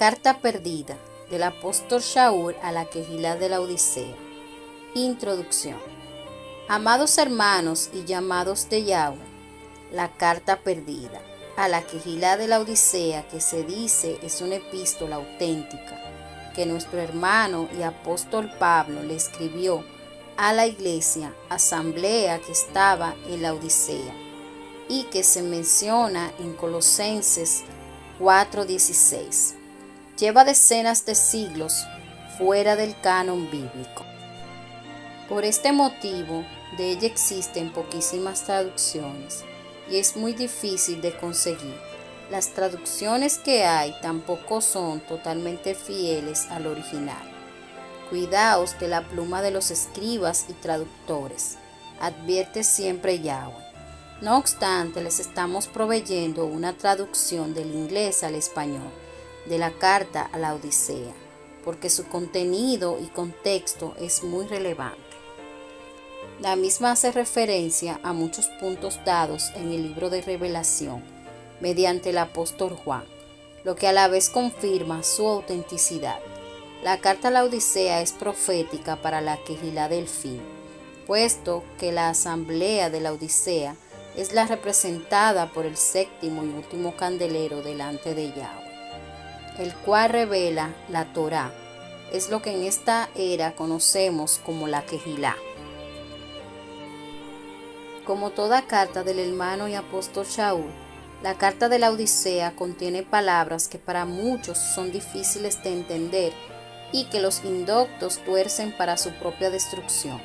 carta perdida del apóstol Shaul a la Quejilá de la Odisea. Introducción. Amados hermanos y llamados de Yahweh, la carta perdida a la Quejilá de la Odisea, que se dice es una epístola auténtica que nuestro hermano y apóstol Pablo le escribió a la iglesia asamblea que estaba en la Odisea y que se menciona en Colosenses 4:16. Lleva decenas de siglos fuera del canon bíblico. Por este motivo, de ella existen poquísimas traducciones y es muy difícil de conseguir. Las traducciones que hay tampoco son totalmente fieles al original. Cuidaos de la pluma de los escribas y traductores, advierte siempre Yahweh. No obstante, les estamos proveyendo una traducción del inglés al español de la carta a la Odisea, porque su contenido y contexto es muy relevante. La misma hace referencia a muchos puntos dados en el libro de Revelación mediante el apóstol Juan, lo que a la vez confirma su autenticidad. La carta a la Odisea es profética para la Quejilá del fin, puesto que la asamblea de la Odisea es la representada por el séptimo y último candelero delante de Yahweh, el cual revela la Torá. Es lo que en esta era conocemos como la Quejilá. Como toda carta del hermano y apóstol Shaul, la carta de la Odisea contiene palabras que para muchos son difíciles de entender y que los indoctos tuercen para su propia destrucción.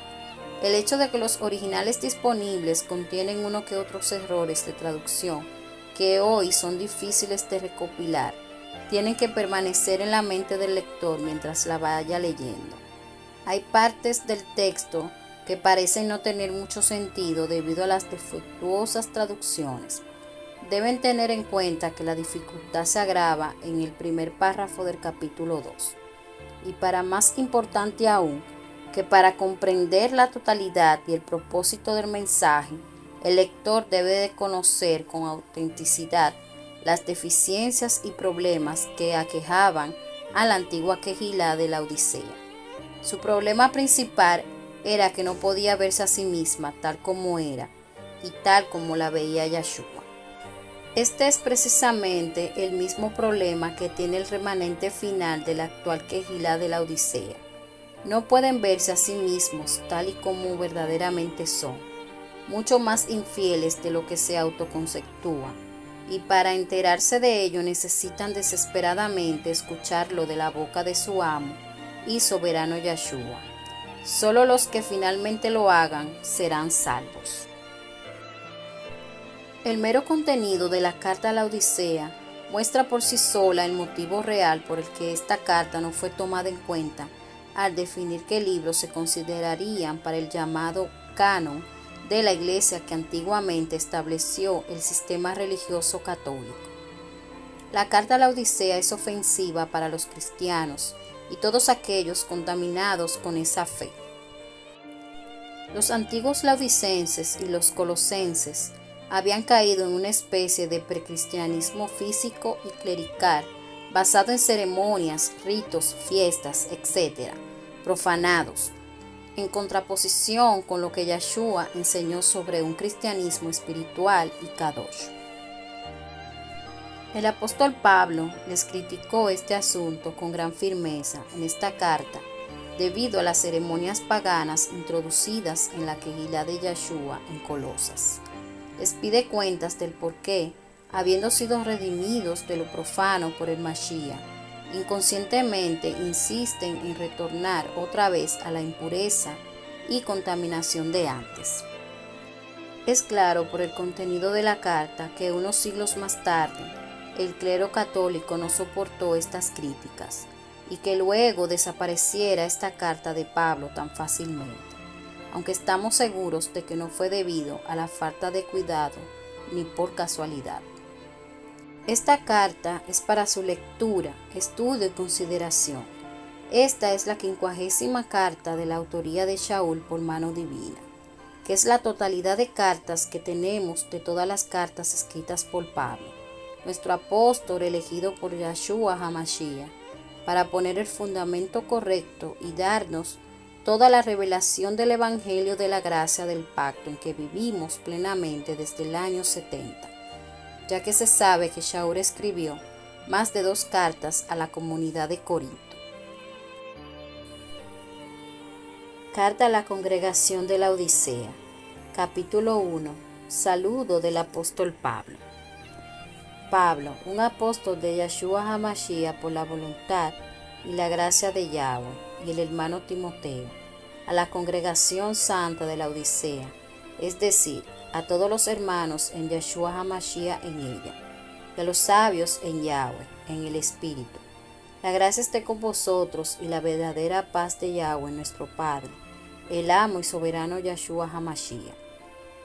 El hecho de que los originales disponibles contienen uno que otros errores de traducción que hoy son difíciles de recopilar, tienen que permanecer en la mente del lector mientras la vaya leyendo. Hay partes del texto que parecen no tener mucho sentido debido a las defectuosas traducciones. Deben tener en cuenta que la dificultad se agrava en el primer párrafo del capítulo 2. Y para más importante aún, que para comprender la totalidad y el propósito del mensaje, el lector debe de conocer con autenticidad las deficiencias y problemas que aquejaban a la antigua Quejilá de la Odisea. Su problema principal era que no podía verse a sí misma tal como era y tal como la veía Yahshua. Este es precisamente el mismo problema que tiene el remanente final de la actual Quejilá de la Odisea. No pueden verse a sí mismos tal y como verdaderamente son, mucho más infieles de lo que se autoconceptúan, y para enterarse de ello necesitan desesperadamente escucharlo de la boca de su amo y soberano Yahshua. Solo los que finalmente lo hagan serán salvos. El mero contenido de la carta a la Odisea muestra por sí sola el motivo real por el que esta carta no fue tomada en cuenta al definir qué libros se considerarían para el llamado canon de la Iglesia que antiguamente estableció el sistema religioso católico. La carta a la Odisea es ofensiva para los cristianos y todos aquellos contaminados con esa fe. Los antiguos laodicenses y los colosenses habían caído en una especie de precristianismo físico y clerical basado en ceremonias, ritos, fiestas, etc., profanados, en contraposición con lo que Yahshua enseñó sobre un cristianismo espiritual y kadosh. El apóstol Pablo les criticó este asunto con gran firmeza en esta carta debido a las ceremonias paganas introducidas en la Quejilá de Yahshua en Colosas. Les pide cuentas del por qué, habiendo sido redimidos de lo profano por el Mashiach, inconscientemente insisten en retornar otra vez a la impureza y contaminación de antes. Es claro por el contenido de la carta que unos siglos más tarde el clero católico no soportó estas críticas y que luego desapareciera esta carta de Pablo tan fácilmente, aunque estamos seguros de que no fue debido a la falta de cuidado ni por casualidad. Esta carta es para su lectura, estudio y consideración. Esta es la 50ª carta de la autoría de Shaul por mano divina, que es la totalidad de cartas que tenemos de todas las cartas escritas por Pablo. nuestro apóstol elegido por Yeshua HaMashiach, para poner el fundamento correcto y darnos toda la revelación del Evangelio de la gracia del pacto en que vivimos plenamente desde el año 70, ya que se sabe que Shaul escribió más de 2 cartas a la comunidad de Corinto. Carta a la congregación de la Odisea, capítulo 1. Saludo del apóstol Pablo. Pablo, un apóstol de Yeshua HaMashiach por la voluntad y la gracia de Yahweh, y el hermano Timoteo, a la congregación santa de la Odisea, es decir, a todos los hermanos en Yeshua HaMashiach en ella, y a los sabios en Yahweh, en el Espíritu. La gracia esté con vosotros y la verdadera paz de Yahweh nuestro Padre, el amo y soberano Yeshua HaMashiach.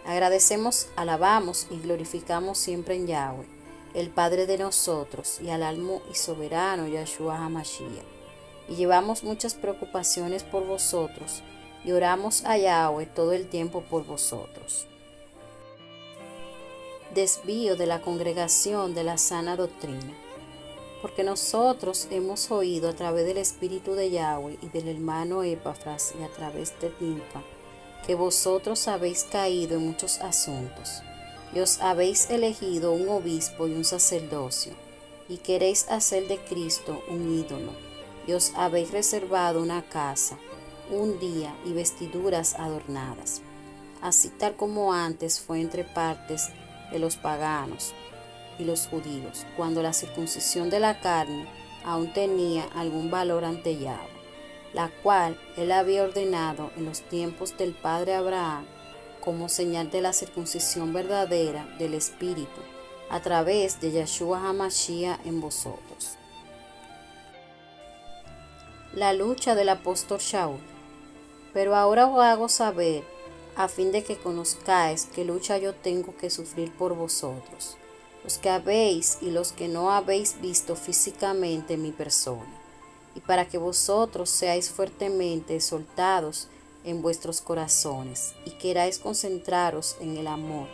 Agradecemos, alabamos y glorificamos siempre en Yahweh, el Padre de nosotros, y al amo y soberano Yeshua HaMashiach. Y llevamos muchas preocupaciones por vosotros, y oramos a Yahweh todo el tiempo por vosotros. Desvío de la congregación de la sana doctrina. Porque nosotros hemos oído a través del Espíritu de Yahweh y del hermano Epafras y a través de Nimfa, que vosotros habéis caído en muchos asuntos, y os habéis elegido un obispo y un sacerdocio, y queréis hacer de Cristo un ídolo, y os habéis reservado una casa, un día y vestiduras adornadas, así tal como antes fue entre partes de los paganos y los judíos, cuando la circuncisión de la carne aún tenía algún valor ante Yahweh, la cual él había ordenado en los tiempos del padre Abraham como señal de la circuncisión verdadera del Espíritu, a través de Yeshua HaMashiach en vosotros. La lucha del apóstol Shaul. Pero ahora os hago saber, a fin de que conozcáis qué lucha yo tengo que sufrir por vosotros, los que habéis y los que no habéis visto físicamente mi persona, y para que vosotros seáis fuertemente exaltados en vuestros corazones, y queráis concentraros en el amor,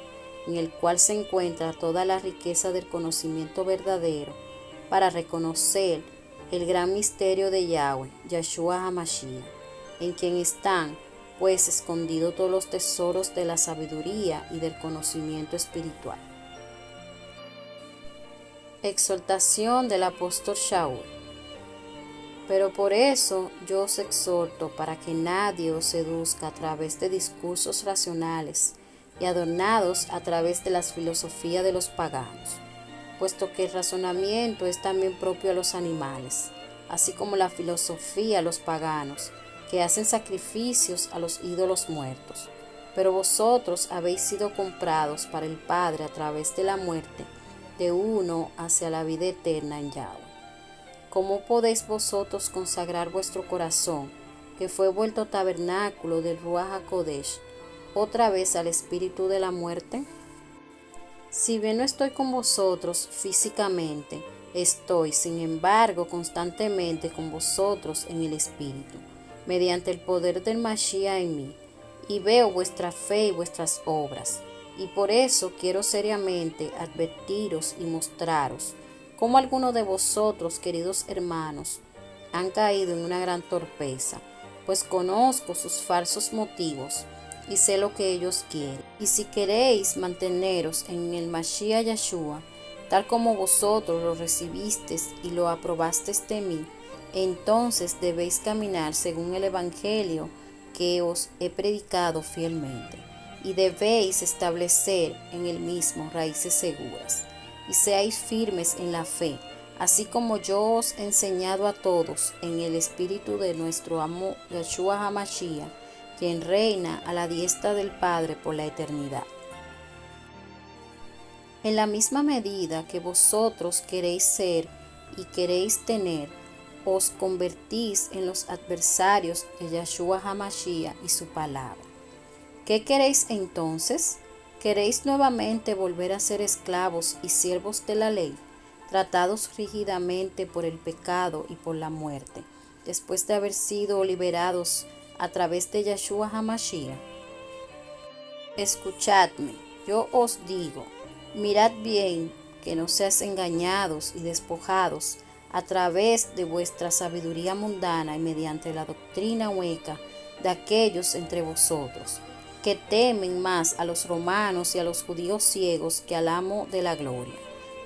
en el cual se encuentra toda la riqueza del conocimiento verdadero, para reconocer el gran misterio de Yahweh, Yeshua HaMashiach, en quien están pues escondidos todos los tesoros de la sabiduría y del conocimiento espiritual. Exhortación del apóstol Shaul. Pero por eso yo os exhorto para que nadie os seduzca a través de discursos racionales y adornados a través de las filosofías de los paganos, puesto que el razonamiento es también propio a los animales, así como la filosofía a los paganos, que hacen sacrificios a los ídolos muertos. Pero vosotros habéis sido comprados para el Padre a través de la muerte de uno hacia la vida eterna en Yahweh. ¿Cómo podéis vosotros consagrar vuestro corazón, que fue vuelto tabernáculo del Ruach HaKodesh, otra vez al espíritu de la muerte? Si bien no estoy con vosotros físicamente, estoy, sin embargo, constantemente con vosotros en el espíritu, mediante el poder del Mashiach en mí, y veo vuestra fe y vuestras obras. Y por eso quiero seriamente advertiros y mostraros cómo algunos de vosotros, queridos hermanos, han caído en una gran torpeza, pues conozco sus falsos motivos y sé lo que ellos quieren. Y si queréis manteneros en el Mashiach Yeshua, tal como vosotros lo recibisteis y lo aprobasteis de mí, entonces debéis caminar según el Evangelio que os he predicado fielmente, y debéis establecer en el mismo raíces seguras, y seáis firmes en la fe, así como yo os he enseñado a todos en el espíritu de nuestro amo Yeshua HaMashiach, quien reina a la diestra del Padre por la eternidad. En la misma medida que vosotros queréis ser y queréis tener, os convertís en los adversarios de Yeshua HaMashiach y su palabra. ¿Qué queréis entonces? ¿Queréis nuevamente volver a ser esclavos y siervos de la ley, tratados rígidamente por el pecado y por la muerte, después de haber sido liberados a través de Yeshua HaMashiach? Escuchadme, yo os digo, mirad bien que no seáis engañados y despojados a través de vuestra sabiduría mundana y mediante la doctrina hueca de aquellos entre vosotros, que temen más a los romanos y a los judíos ciegos que al amo de la gloria,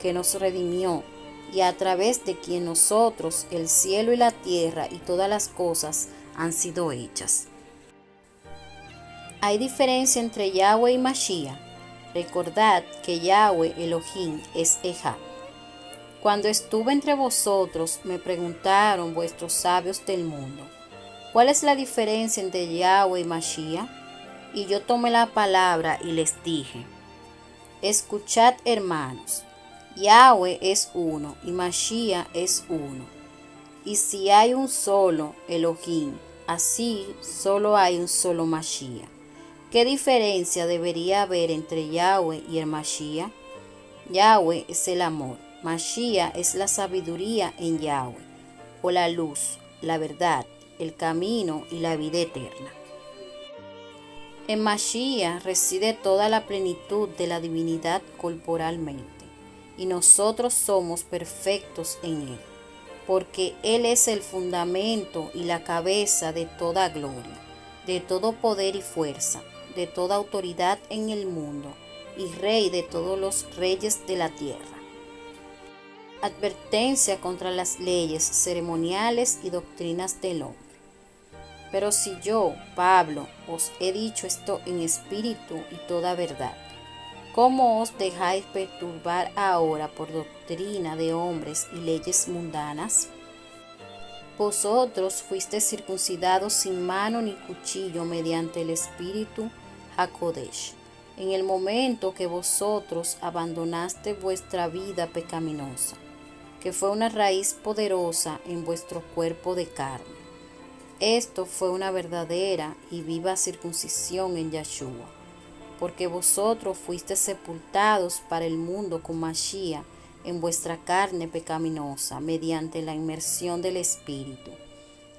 que nos redimió, y a través de quien nosotros, el cielo y la tierra y todas las cosas han sido hechas. Hay diferencia entre Yahweh y Mashiach. Recordad que Yahweh Elohim es Ejad. Cuando estuve entre vosotros, me preguntaron vuestros sabios del mundo, ¿cuál es la diferencia entre Yahweh y Mashiach? Y yo tomé la palabra y les dije, escuchad, hermanos, Yahweh es uno y Mashiach es uno. Y si hay un solo Elohim, así solo hay un solo Mashiach. ¿Qué diferencia debería haber entre Yahweh y el Mashiach? Yahweh es el amor, Mashiach es la sabiduría en Yahweh, o la luz, la verdad, el camino y la vida eterna. En Mashiach reside toda la plenitud de la divinidad corporalmente, y nosotros somos perfectos en Él, porque Él es el fundamento y la cabeza de toda gloria, de todo poder y fuerza, de toda autoridad en el mundo, y Rey de todos los reyes de la tierra. Advertencia contra las leyes ceremoniales y doctrinas del hombre. Pero si yo, Pablo, os he dicho esto en espíritu y toda verdad, ¿cómo os dejáis perturbar ahora por doctrina de hombres y leyes mundanas? Vosotros fuisteis circuncidados sin mano ni cuchillo mediante el espíritu Hakodesh, en el momento que vosotros abandonaste vuestra vida pecaminosa, que fue una raíz poderosa en vuestro cuerpo de carne. Esto fue una verdadera y viva circuncisión en Yahshua, porque vosotros fuisteis sepultados para el mundo con Mashiach en vuestra carne pecaminosa, mediante la inmersión del Espíritu,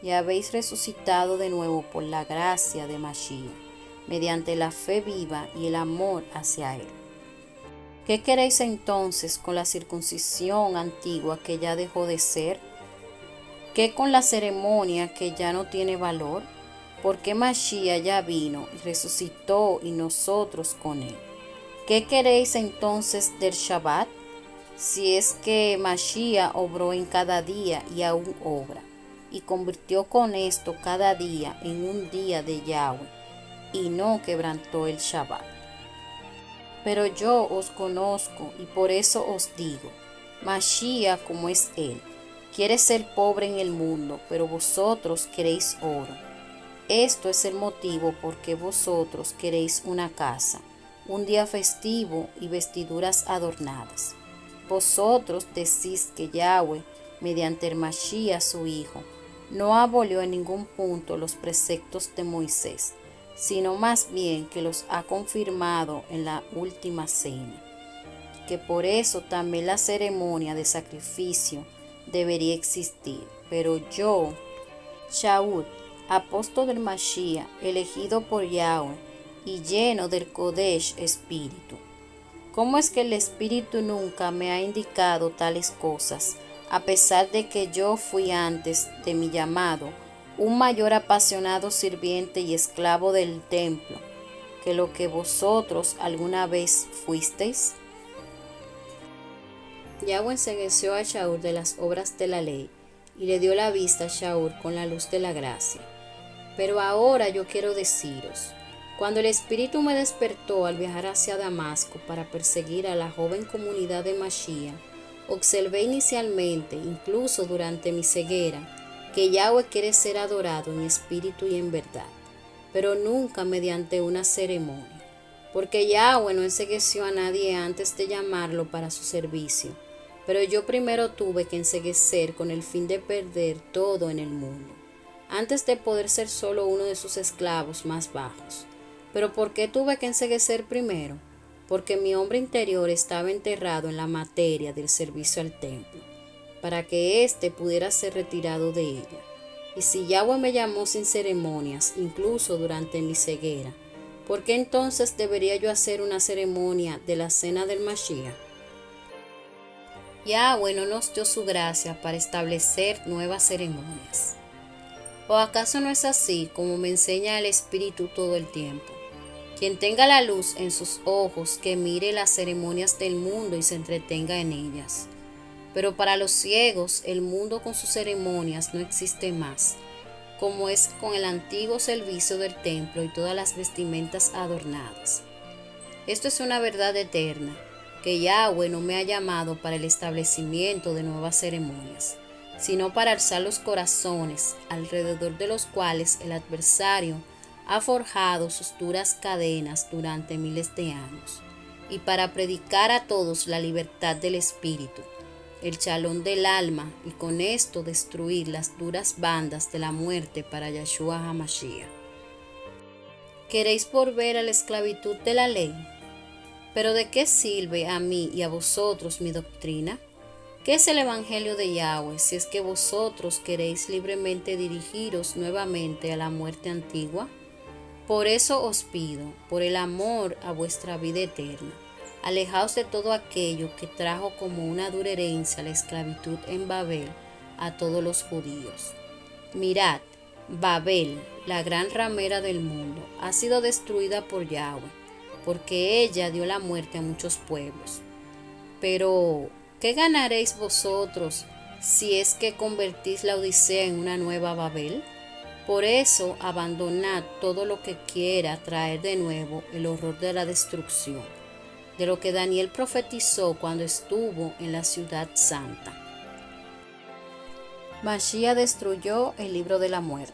y habéis resucitado de nuevo por la gracia de Mashiach, mediante la fe viva y el amor hacia Él. ¿Qué queréis entonces con la circuncisión antigua que ya dejó de ser? ¿Qué con la ceremonia que ya no tiene valor? Porque Mashiach ya vino y resucitó y nosotros con Él. ¿Qué queréis entonces del Shabbat? Si es que Mashiach obró en cada día y aún obra, y convirtió con esto cada día en un día de Yahweh, y no quebrantó el Shabbat. Pero yo os conozco y por eso os digo, Mashiach como es Él, quiere ser pobre en el mundo, pero vosotros queréis oro. Esto es el motivo por qué vosotros queréis una casa, un día festivo y vestiduras adornadas. Vosotros decís que Yahweh, mediante el Mashiach su Hijo, no abolió en ningún punto los preceptos de Moisés, sino más bien que los ha confirmado en la última cena, que por eso también la ceremonia de sacrificio debería existir. Pero yo, Shaul, apóstol del Mashiach, elegido por Yahweh y lleno del Kodesh Espíritu, ¿cómo es que el Espíritu nunca me ha indicado tales cosas, a pesar de que yo fui antes de mi llamado un mayor apasionado sirviente y esclavo del templo que lo que vosotros alguna vez fuisteis? Yahweh encegueció a Shaul de las obras de la ley y le dio la vista a Shaul con la luz de la gracia. Pero ahora yo quiero deciros, cuando el Espíritu me despertó al viajar hacia Damasco para perseguir a la joven comunidad de Mashiach, observé inicialmente, incluso durante mi ceguera, que Yahweh quiere ser adorado en espíritu y en verdad, pero nunca mediante una ceremonia, porque Yahweh no encegueció a nadie antes de llamarlo para su servicio, pero yo primero tuve que enceguecer con el fin de perder todo en el mundo, antes de poder ser solo uno de sus esclavos más bajos. ¿Pero por qué tuve que enceguecer primero? Porque mi hombre interior estaba enterrado en la materia del servicio al templo, para que éste pudiera ser retirado de ella. Y si Yahweh me llamó sin ceremonias, incluso durante mi ceguera, ¿por qué entonces debería yo hacer una ceremonia de la cena del Mashiach? Yahweh no nos dio su gracia para establecer nuevas ceremonias. ¿O acaso no es así como me enseña el Espíritu todo el tiempo? Quien tenga la luz en sus ojos, que mire las ceremonias del mundo y se entretenga en ellas. Pero para los ciegos, el mundo con sus ceremonias no existe más, como es con el antiguo servicio del templo y todas las vestimentas adornadas. Esto es una verdad eterna, que Yahweh no me ha llamado para el establecimiento de nuevas ceremonias, sino para alzar los corazones, alrededor de los cuales el adversario ha forjado sus duras cadenas durante miles de años, y para predicar a todos la libertad del espíritu, el chalón del alma, y con esto destruir las duras bandas de la muerte para Yahshua HaMashiach. ¿Queréis volver a la esclavitud de la ley? ¿Pero de qué sirve a mí y a vosotros mi doctrina? ¿Qué es el Evangelio de Yahweh si es que vosotros queréis libremente dirigiros nuevamente a la muerte antigua? Por eso os pido, por el amor a vuestra vida eterna, alejaos de todo aquello que trajo como una dura herencia la esclavitud en Babel a todos los judíos. Mirad, Babel, la gran ramera del mundo, ha sido destruida por Yahweh, porque ella dio la muerte a muchos pueblos. Pero, ¿qué ganaréis vosotros si es que convertís la Odisea en una nueva Babel? Por eso, abandonad todo lo que quiera traer de nuevo el horror de la destrucción, de lo que Daniel profetizó cuando estuvo en la ciudad santa. Mashiach destruyó el libro de la muerte.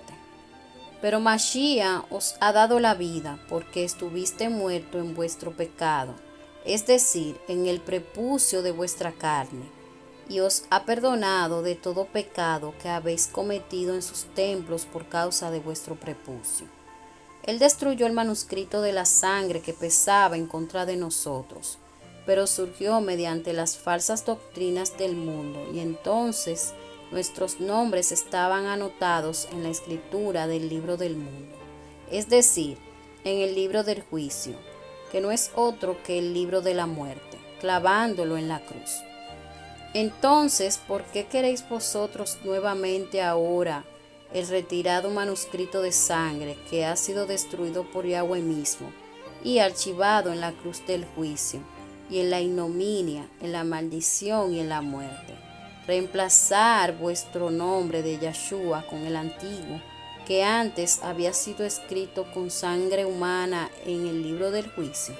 Pero Mashiach os ha dado la vida, porque estuviste muerto en vuestro pecado, es decir, en el prepucio de vuestra carne, y os ha perdonado de todo pecado que habéis cometido en sus templos por causa de vuestro prepucio. Él destruyó el manuscrito de la sangre que pesaba en contra de nosotros, pero surgió mediante las falsas doctrinas del mundo, y entonces nuestros nombres estaban anotados en la escritura del libro del mundo, es decir, en el libro del juicio, que no es otro que el libro de la muerte, clavándolo en la cruz. Entonces, ¿por qué queréis vosotros nuevamente ahora el retirado manuscrito de sangre que ha sido destruido por Yahweh mismo y archivado en la cruz del juicio, y en la ignominia, en la maldición y en la muerte? Reemplazar vuestro nombre de Yahshua con el antiguo, que antes había sido escrito con sangre humana en el libro del juicio.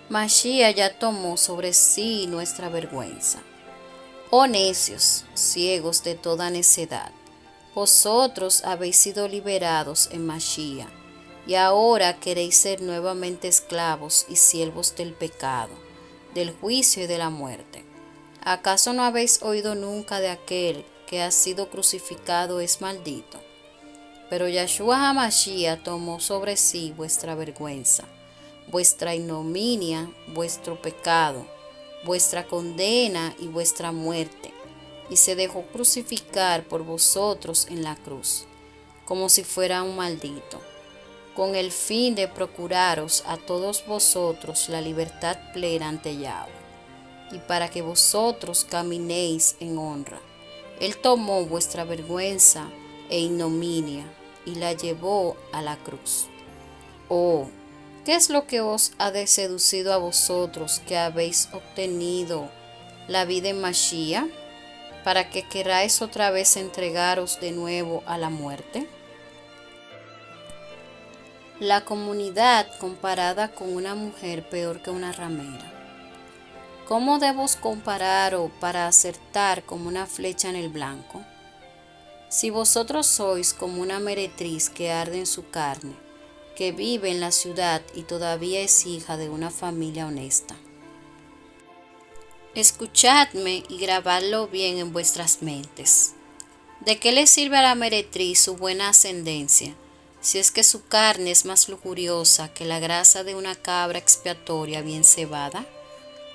Mashiach ya tomó sobre sí nuestra vergüenza. Oh necios, ciegos de toda necedad, vosotros habéis sido liberados en Mashiach, y ahora queréis ser nuevamente esclavos y siervos del pecado, del juicio y de la muerte. ¿Acaso no habéis oído nunca de aquel que ha sido crucificado es maldito? Pero Yahshua HaMashiach tomó sobre sí vuestra vergüenza, vuestra ignominia, vuestro pecado, vuestra condena y vuestra muerte, y se dejó crucificar por vosotros en la cruz, como si fuera un maldito, con el fin de procuraros a todos vosotros la libertad plena ante Yahweh, y para que vosotros caminéis en honra. Él tomó vuestra vergüenza e ignominia y la llevó a la cruz. Oh, ¿qué es lo que os ha seducido a vosotros que habéis obtenido la vida en Mashiach, para que queráis otra vez entregaros de nuevo a la muerte? La comunidad comparada con una mujer peor que una ramera. ¿Cómo debo compararos para acertar como una flecha en el blanco? Si vosotros sois como una meretriz que arde en su carne, que vive en la ciudad y todavía es hija de una familia honesta. Escuchadme y grabadlo bien en vuestras mentes. ¿De qué le sirve a la meretriz su buena ascendencia, si es que su carne es más lujuriosa que la grasa de una cabra expiatoria bien cebada?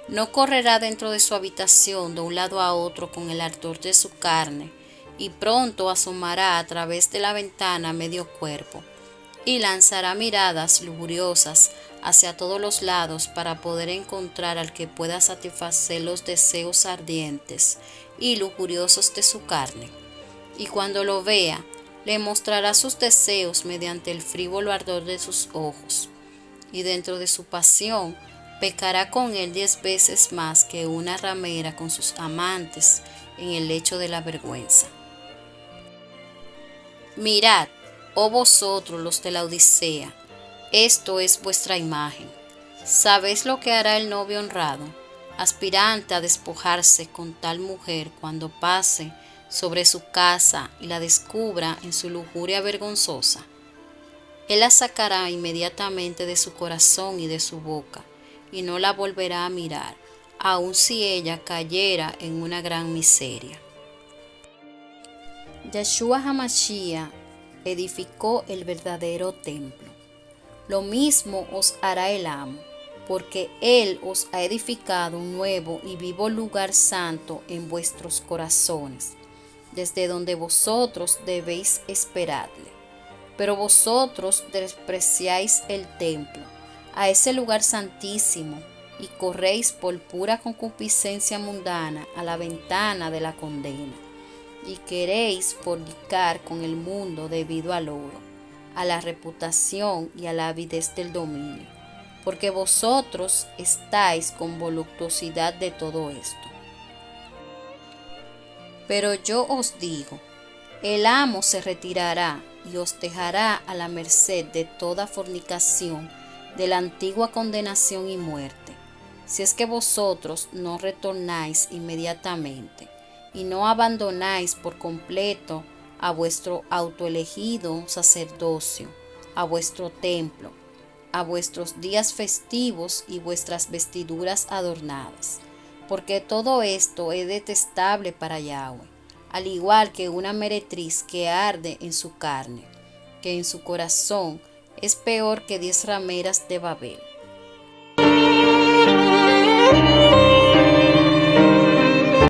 No correrá dentro de su habitación de un lado a otro con el ardor de su carne, y pronto asomará a través de la ventana medio cuerpo, y lanzará miradas lujuriosas hacia todos los lados para poder encontrar al que pueda satisfacer los deseos ardientes y lujuriosos de su carne. Y cuando lo vea, le mostrará sus deseos mediante el frívolo ardor de sus ojos, y dentro de su pasión pecará con él 10 veces más que una ramera con sus amantes en el lecho de la vergüenza. Mirad, oh vosotros los de la Odisea, esto es vuestra imagen. ¿Sabéis lo que hará el novio honrado, aspirante a despojarse con tal mujer cuando pase sobre su casa y la descubra en su lujuria vergonzosa? Él la sacará inmediatamente de su corazón y de su boca, y no la volverá a mirar, aun si ella cayera en una gran miseria. Yeshua HaMashiach edificó el verdadero templo. Lo mismo os hará el amo, porque él os ha edificado un nuevo y vivo lugar santo en vuestros corazones, desde donde vosotros debéis esperarle. Pero vosotros despreciáis el templo, a ese lugar santísimo, y corréis por pura concupiscencia mundana a la ventana de la condena, y queréis fornicar con el mundo debido al oro, a la reputación y a la avidez del dominio, porque vosotros estáis con voluptuosidad de todo esto. Pero yo os digo, el amo se retirará y os dejará a la merced de toda fornicación, de la antigua condenación y muerte, si es que vosotros no retornáis inmediatamente y no abandonáis por completo a vuestro autoelegido sacerdocio, a vuestro templo, a vuestros días festivos y vuestras vestiduras adornadas, porque todo esto es detestable para Yahweh, al igual que una meretriz que arde en su carne, que en su corazón es peor que 10 rameras de Babel.